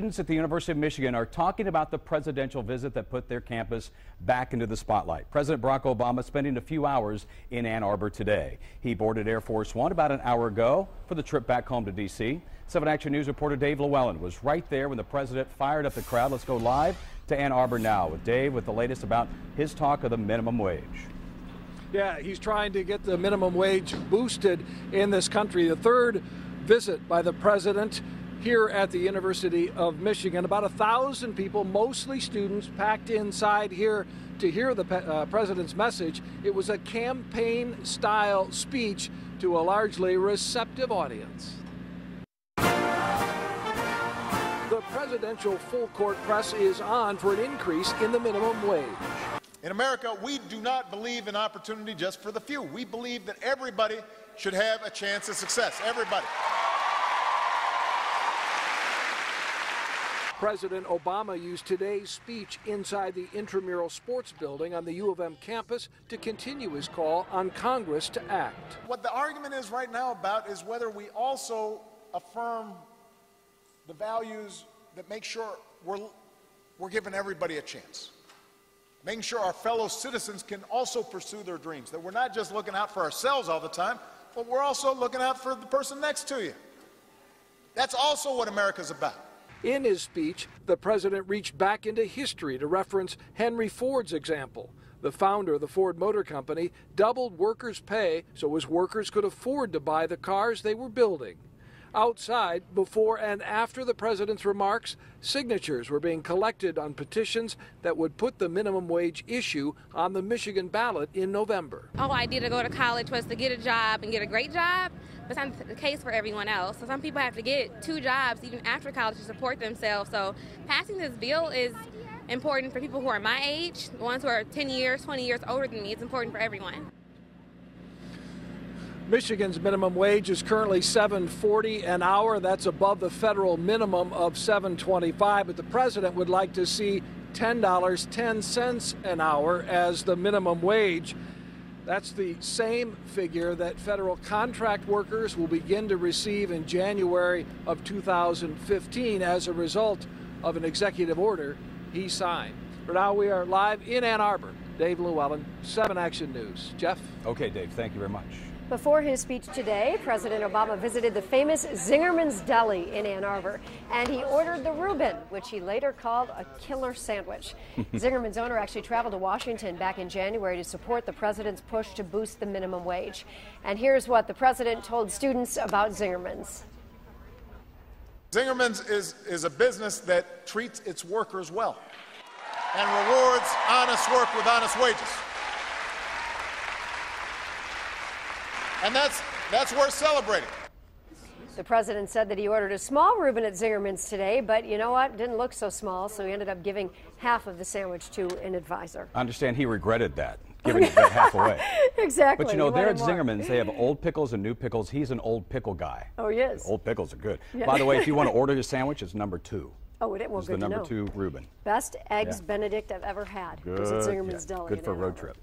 Students at the University of Michigan are talking about the presidential visit that put their campus back into the spotlight. President Barack Obama spending a few hours in Ann Arbor today. He boarded Air Force One about an hour ago for the trip back home to D.C. 7 Action News reporter Dave Llewellyn was right there when the president fired up the crowd. Let's go live to Ann Arbor now with Dave with the latest about his talk of the minimum wage. Yeah, he's trying to get the minimum wage boosted in this country. The third visit by the president here at the University of Michigan. About 1,000 people, mostly students, packed inside here to hear the president's message. It was a campaign-style speech to a largely receptive audience. The presidential full-court press is on for an increase in the minimum wage. In America, we do not believe in opportunity just for the few. We believe that everybody should have a chance of success. Everybody. President Obama used today's speech inside the intramural sports building on the U of M campus to continue his call on Congress to act. What the argument is right now about is whether we also affirm the values that make sure we're giving everybody a chance. Making sure our fellow citizens can also pursue their dreams, that we're not just looking out for ourselves all the time, but we're also looking out for the person next to you. That's also what America's about. In his speech, the president reached back into history to reference Henry Ford's example. The founder of the Ford Motor Company doubled workers' pay so his workers could afford to buy the cars they were building. Outside, before and after the president's remarks, signatures were being collected on petitions that would put the minimum wage issue on the Michigan ballot in November. The whole idea to go to college was to get a job and get a great job, but that's not the case for everyone else. So some people have to get 2 jobs even after college to support themselves. So passing this bill is important for people who are my age, the ones who are 10 years, 20 years older than me. It's important for everyone. Michigan's minimum wage is currently $7.40 an hour. That's above the federal minimum of $7.25, but the president would like to see $10.10 an hour as the minimum wage. That's the same figure that federal contract workers will begin to receive in January of 2015 as a result of an executive order he signed. For now, we are live in Ann Arbor. Dave Llewellyn, 7 Action News. Jeff? Okay, Dave, thank you very much. Before his speech today, President Obama visited the famous Zingerman's Deli in Ann Arbor, and he ordered the Reuben, which he later called a killer sandwich. Zingerman's owner actually traveled to Washington back in January to support the president's push to boost the minimum wage. And here's what the president told students about Zingerman's. Zingerman's is a business that treats its workers well and rewards honest work with honest wages. And that's worth celebrating. The president said that he ordered a small Reuben at Zingerman's today, but you know what? It didn't look so small, so he ended up giving half of the sandwich to an advisor. I understand he regretted that, giving it half away. Exactly. But you know, there at Zingerman's, they have old pickles and new pickles. He's an old pickle guy. Oh, he is? Old pickles are good. Yeah. By the way, if you want to order your sandwich, it's number 2. Oh, it was good to know. It's the number 2 Reuben. Best eggs Benedict I've ever had. It was at Zingerman's Deli. Good for a road trip.